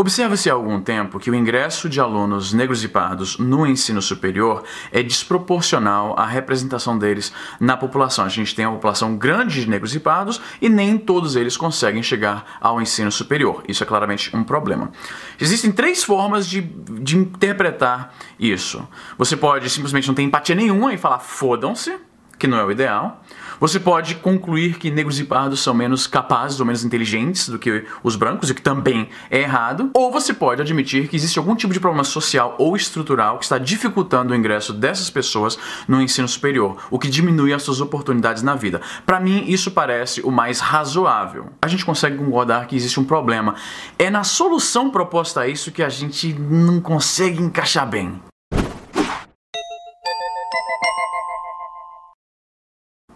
Observa-se há algum tempo que o ingresso de alunos negros e pardos no ensino superior é desproporcional à representação deles na população. A gente tem uma população grande de negros e pardos e nem todos eles conseguem chegar ao ensino superior. Isso é claramente um problema. Existem três formas de interpretar isso. Você pode simplesmente não ter empatia nenhuma e falar fodam-se, que não é o ideal. Você pode concluir que negros e pardos são menos capazes ou menos inteligentes do que os brancos, o que também é errado. Ou você pode admitir que existe algum tipo de problema social ou estrutural que está dificultando o ingresso dessas pessoas no ensino superior, o que diminui as suas oportunidades na vida. Para mim, isso parece o mais razoável. A gente consegue concordar que existe um problema. É na solução proposta a isso que a gente não consegue encaixar bem.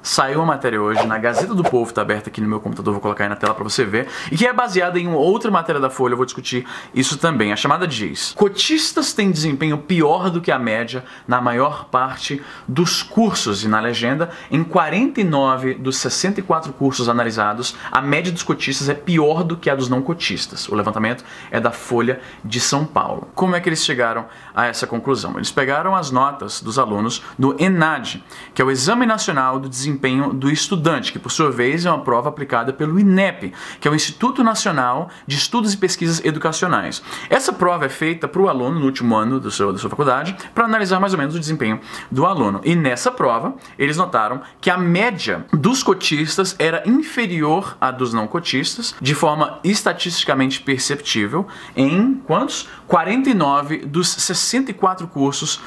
Saiu uma matéria hoje na Gazeta do Povo, tá aberta aqui no meu computador, vou colocar aí na tela pra você ver, e que é baseada em uma outra matéria da Folha, eu vou discutir isso também. A chamada diz: cotistas têm desempenho pior do que a média na maior parte dos cursos, e na legenda, em 49 dos 64 cursos analisados, a média dos cotistas é pior do que a dos não cotistas. O levantamento é da Folha de São Paulo. Como é que eles chegaram a essa conclusão? Eles pegaram as notas dos alunos do ENAD, que é o Exame Nacional do Desempenho do Estudante, que por sua vez é uma prova aplicada pelo INEP, que é o Instituto Nacional de Estudos e Pesquisas Educacionais. Essa prova é feita para o aluno no último ano da sua faculdade, para analisar mais ou menos o desempenho do aluno. E nessa prova, eles notaram que a média dos cotistas era inferior à dos não cotistas, de forma estatisticamente perceptível, em quantos? 49 dos 64 cursos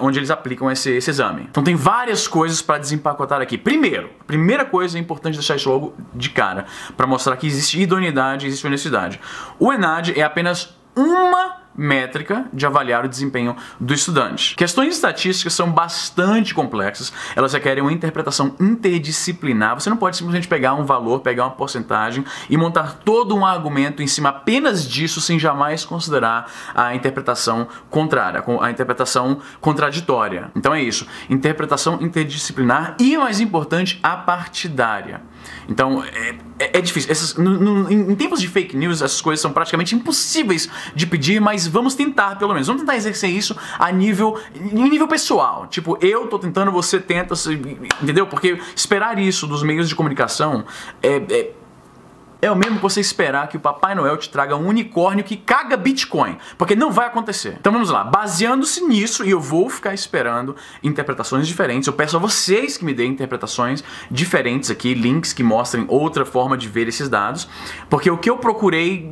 onde eles aplicam esse exame. Então tem várias coisas para desempacotar aqui. Primeiro, primeira coisa, é importante deixar isso logo de cara, para mostrar que existe idoneidade e existe honestidade. O ENAD é apenas uma métrica de avaliar o desempenho do estudante. Questões estatísticas são bastante complexas, elas requerem uma interpretação interdisciplinar. Você não pode simplesmente pegar um valor, pegar uma porcentagem e montar todo um argumento em cima apenas disso sem jamais considerar a interpretação contrária, a interpretação contraditória. Então é isso, interpretação interdisciplinar e, mais importante, apartidária. Então é difícil. Em tempos de fake news, essas coisas são praticamente impossíveis de pedir, mas vamos tentar, pelo menos. Vamos tentar exercer isso em nível pessoal. Tipo, eu tô tentando, você tenta, entendeu? Porque esperar isso dos meios de comunicação é o mesmo que você esperar que o Papai Noel te traga um unicórnio que caga Bitcoin, porque não vai acontecer. Então vamos lá, baseando-se nisso, e eu vou ficar esperando interpretações diferentes, eu peço a vocês que me deem interpretações diferentes aqui, links que mostrem outra forma de ver esses dados, porque o que eu procurei...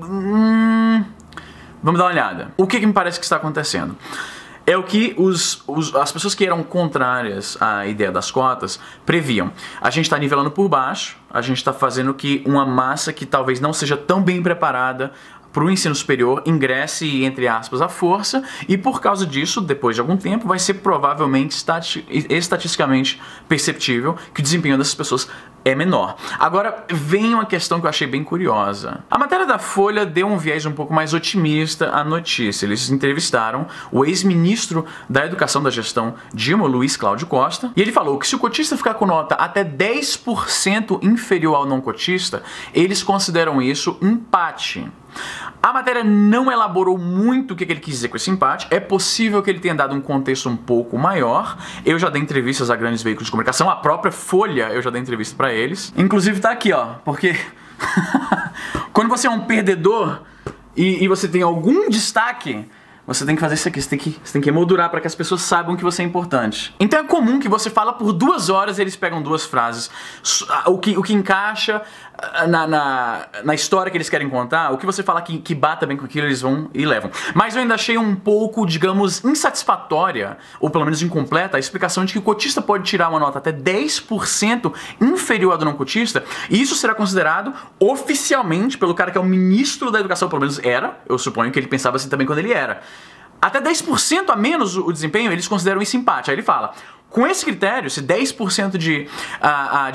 Vamos dar uma olhada. O que me parece que está acontecendo? É o que as pessoas que eram contrárias à ideia das cotas previam. A gente está nivelando por baixo, a gente está fazendo que uma massa que talvez não seja tão bem preparada para o ensino superior ingresse, entre aspas, à força, e por causa disso, depois de algum tempo, vai ser provavelmente estatisticamente perceptível que o desempenho dessas pessoas é menor. Agora, vem uma questão que eu achei bem curiosa. A matéria da Folha deu um viés um pouco mais otimista à notícia. Eles entrevistaram o ex-ministro da Educação da gestão Dilma, Luiz Cláudio Costa, e ele falou que se o cotista ficar com nota até 10% inferior ao não cotista, eles consideram isso empate. A matéria não elaborou muito o que ele quis dizer com esse empate. É possível que ele tenha dado um contexto um pouco maior. Eu já dei entrevistas a grandes veículos de comunicação, a própria Folha eu já dei entrevista pra eles. Inclusive tá aqui, ó, porque quando você é um perdedor e você tem algum destaque, você tem que fazer isso aqui, você tem que emoldurar para que as pessoas saibam que você é importante. Então é comum que você fala por 2 horas e eles pegam 2 frases. O que encaixa na história que eles querem contar, o que você fala que bata bem com aquilo, eles vão e levam. Mas eu ainda achei um pouco, digamos, insatisfatória, ou pelo menos incompleta, a explicação de que o cotista pode tirar uma nota até 10% inferior à do não cotista, e isso será considerado oficialmente pelo cara que é o ministro da educação, pelo menos era, eu suponho que ele pensava assim também quando ele era. Até 10% a menos o desempenho, eles consideram esse empate. Aí ele fala: Com esse critério, se 10% de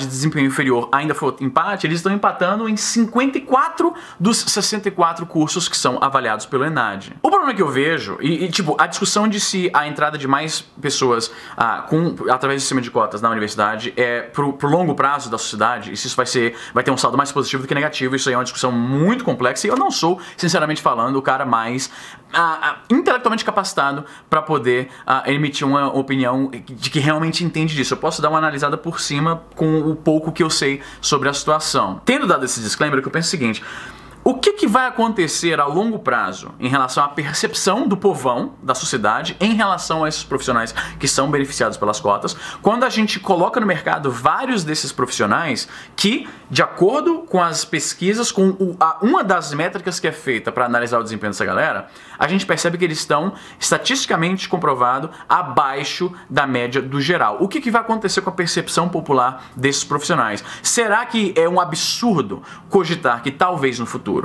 desempenho inferior ainda for empate, eles estão empatando em 54 dos 64 cursos que são avaliados pelo ENAD. O problema que eu vejo, tipo, a discussão de se a entrada de mais pessoas através do sistema de cotas na universidade é pro longo prazo da sociedade, e se isso vai ter um saldo mais positivo do que negativo, isso aí é uma discussão muito complexa, e eu não sou, sinceramente falando, o cara mais intelectualmente capacitado para poder emitir uma opinião de que realmente entende disso. Eu posso dar uma analisada por cima com o pouco que eu sei sobre a situação. Tendo dado esse disclaimer, eu penso o seguinte: o que vai acontecer a longo prazo em relação à percepção do povão, da sociedade, em relação a esses profissionais que são beneficiados pelas cotas, quando a gente coloca no mercado vários desses profissionais que, de acordo com as pesquisas, com uma das métricas que é feita para analisar o desempenho dessa galera, a gente percebe que eles estão estatisticamente comprovado abaixo da média do geral. O que vai acontecer com a percepção popular desses profissionais? Será que é um absurdo cogitar que talvez no futuro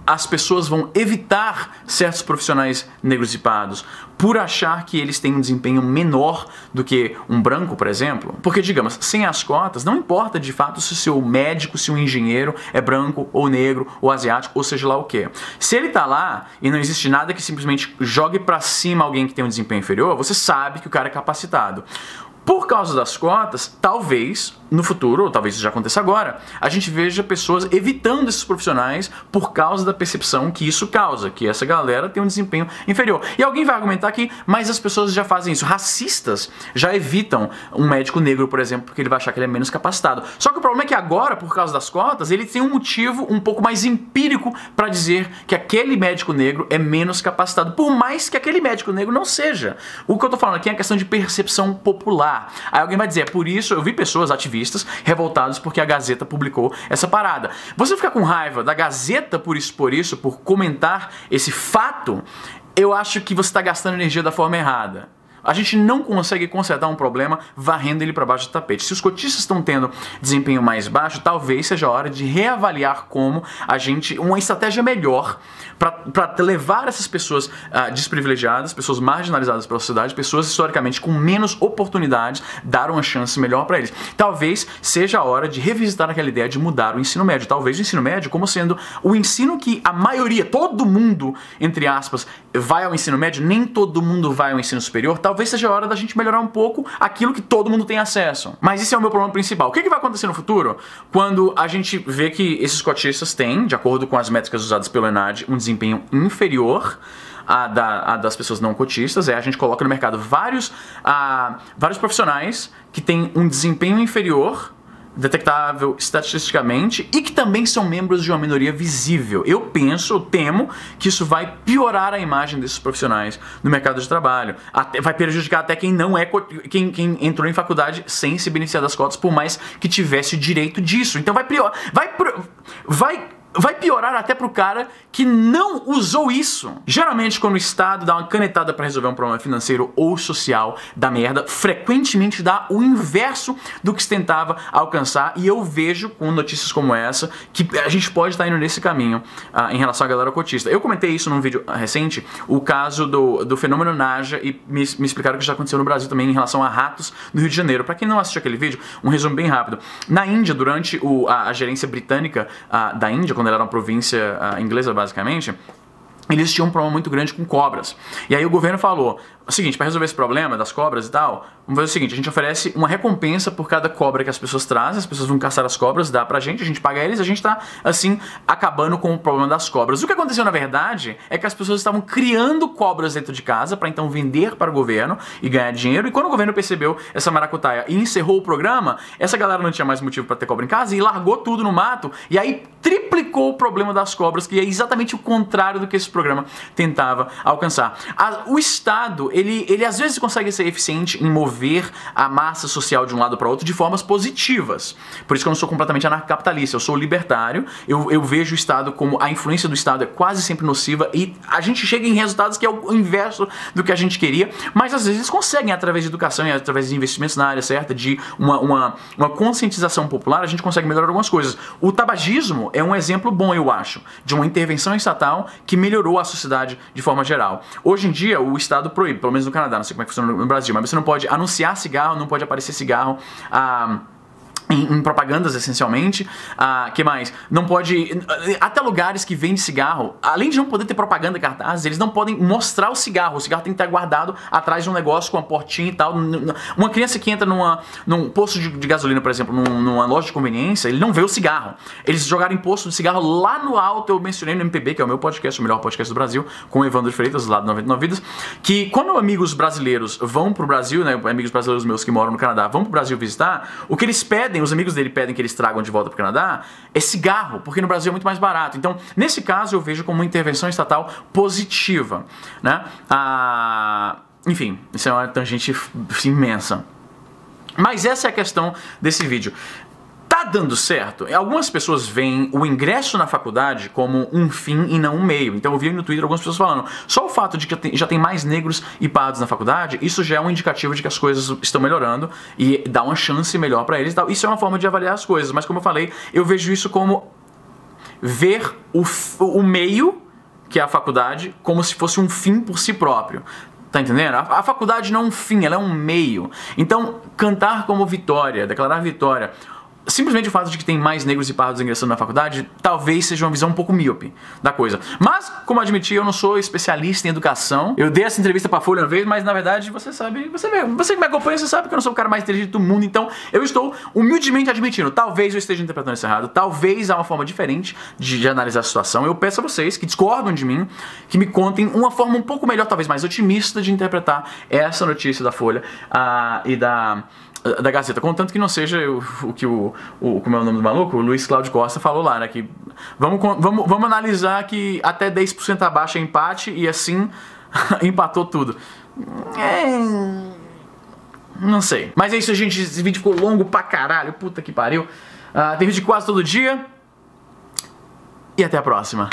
as pessoas vão evitar certos profissionais negros e pardos por achar que eles têm um desempenho menor do que um branco, por exemplo? Porque, digamos, sem as cotas, não importa de fato se o seu médico, se o engenheiro é branco ou negro ou asiático, ou seja lá o que. Se ele tá lá e não existe nada que simplesmente jogue pra cima alguém que tem um desempenho inferior, você sabe que o cara é capacitado. Por causa das cotas, talvez no futuro, ou talvez isso já aconteça agora, a gente veja pessoas evitando esses profissionais por causa da percepção que isso causa, que essa galera tem um desempenho inferior. E alguém vai argumentar que, mas as pessoas já fazem isso. Racistas já evitam um médico negro, por exemplo, porque ele vai achar que ele é menos capacitado. Só que o problema é que agora, por causa das cotas, ele tem um motivo um pouco mais empírico para dizer que aquele médico negro é menos capacitado, por mais que aquele médico negro não seja. O que eu tô falando aqui é a questão de percepção popular. Aí alguém vai dizer, é por isso, eu vi pessoas ativistas revoltados porque a Gazeta publicou essa parada. Você ficar com raiva da Gazeta por isso, por comentar esse fato, eu acho que você está gastando energia da forma errada. A gente não consegue consertar um problema varrendo ele para baixo do tapete. Se os cotistas estão tendo desempenho mais baixo, talvez seja a hora de reavaliar uma estratégia melhor para levar essas pessoas desprivilegiadas, pessoas marginalizadas pela sociedade, pessoas historicamente com menos oportunidades, dar uma chance melhor para eles. Talvez seja a hora de revisitar aquela ideia de mudar o ensino médio. Talvez o ensino médio como sendo o ensino que a maioria, todo mundo, entre aspas, vai ao ensino médio, nem todo mundo vai ao ensino superior. Talvez seja a hora da gente melhorar um pouco aquilo que todo mundo tem acesso. Mas esse é o meu problema principal. O que vai acontecer no futuro quando a gente vê que esses cotistas têm, de acordo com as métricas usadas pelo ENAD, um desempenho inferior das pessoas não cotistas? A gente coloca no mercado vários profissionais que têm um desempenho inferior, detectável estatisticamente, e que também são membros de uma minoria visível. Eu temo que isso vai piorar a imagem desses profissionais no mercado de trabalho. Vai prejudicar até quem não é quem entrou em faculdade sem se beneficiar das cotas, por mais que tivesse o direito disso. Então vai piorar até pro cara que não usou isso. Geralmente, quando o Estado dá uma canetada para resolver um problema financeiro ou social da merda, frequentemente dá o inverso do que se tentava alcançar, e eu vejo com notícias como essa que a gente pode estar indo nesse caminho em relação à galera cotista. Eu comentei isso num vídeo recente, o caso do fenômeno Naja, e me explicaram que já aconteceu no Brasil também em relação a ratos no Rio de Janeiro. Para quem não assistiu aquele vídeo, um resumo bem rápido. Na Índia, durante a gerência britânica da Índia, quando ela era uma província inglesa basicamente, eles tinham um problema muito grande com cobras. E aí o governo falou o seguinte: para resolver esse problema das cobras e tal, vamos fazer o seguinte: a gente oferece uma recompensa por cada cobra que as pessoas trazem, as pessoas vão caçar as cobras, dá pra gente, a gente paga eles, a gente tá, assim, acabando com o problema das cobras. O que aconteceu, na verdade, é que as pessoas estavam criando cobras dentro de casa pra então vender para o governo e ganhar dinheiro, e quando o governo percebeu essa maracutaia e encerrou o programa, essa galera não tinha mais motivo pra ter cobra em casa e largou tudo no mato, e aí triplicou o problema das cobras, que é exatamente o contrário do que esse programa tentava alcançar. O Estado, ele às vezes consegue ser eficiente em mover a massa social de um lado para outro de formas positivas. Por isso que eu não sou completamente anarcocapitalista, eu sou libertário, eu vejo o Estado como a influência do Estado é quase sempre nociva, e a gente chega em resultados que é o inverso do que a gente queria, mas às vezes eles conseguem, através de educação e através de investimentos na área certa, de uma conscientização popular, a gente consegue melhorar algumas coisas. O tabagismo é um exemplo bom, eu acho, de uma intervenção estatal que melhorou a sociedade de forma geral. Hoje em dia, o Estado proíbe pelo menos no Canadá, não sei como é que funciona no Brasil, mas você não pode anunciar cigarro, não pode aparecer cigarro em propagandas, essencialmente. Que mais? Não pode... Até lugares que vendem cigarro, além de não poder ter propaganda, cartazes, eles não podem mostrar o cigarro tem que estar guardado atrás de um negócio com uma portinha e tal. Uma criança que entra num posto de gasolina, por exemplo, numa loja de conveniência, ele não vê o cigarro. Eles jogaram imposto de cigarro lá no alto. Eu mencionei no MPB, que é o meu podcast, o melhor podcast do Brasil, com o Evandro Freitas, lá do 99 Vidas, que quando amigos brasileiros vão pro Brasil, né, amigos brasileiros meus que moram no Canadá, vão pro Brasil visitar, o que eles pedem, os amigos dele pedem que eles tragam de volta pro Canadá, é cigarro, porque no Brasil é muito mais barato. Então, nesse caso, eu vejo como uma intervenção estatal positiva, né? Enfim, isso é uma tangente imensa. Mas essa é a questão desse vídeo. Tá dando certo? Algumas pessoas veem o ingresso na faculdade como um fim e não um meio. Então eu vi no Twitter algumas pessoas falando, só o fato de que já tem mais negros e pardos na faculdade, isso já é um indicativo de que as coisas estão melhorando e dá uma chance melhor pra eles e tal. Isso é uma forma de avaliar as coisas, mas como eu falei, eu vejo isso como ver o meio, que é a faculdade, como se fosse um fim por si próprio. Tá entendendo? A faculdade não é um fim, ela é um meio. Então, cantar como vitória, declarar vitória, simplesmente o fato de que tem mais negros e pardos ingressando na faculdade, talvez seja uma visão um pouco míope da coisa. Mas, como admiti, eu não sou especialista em educação. Eu dei essa entrevista pra Folha uma vez, mas na verdade, você sabe, você que me acompanha, você sabe que eu não sou o cara mais inteligente do mundo, então eu estou humildemente admitindo, talvez eu esteja interpretando isso errado, talvez há uma forma diferente de analisar a situação. Eu peço a vocês que discordam de mim, que me contem uma forma um pouco melhor, talvez mais otimista de interpretar essa notícia da Folha e da Gazeta, contanto que não seja o que como é o nome do maluco? O Luiz Cláudio Costa falou lá, né? Que vamos analisar que até 10% abaixo é empate e assim empatou tudo. Não sei. Mas é isso, gente. Esse vídeo ficou longo pra caralho. Puta que pariu. Tem vídeo quase todo dia. E até a próxima.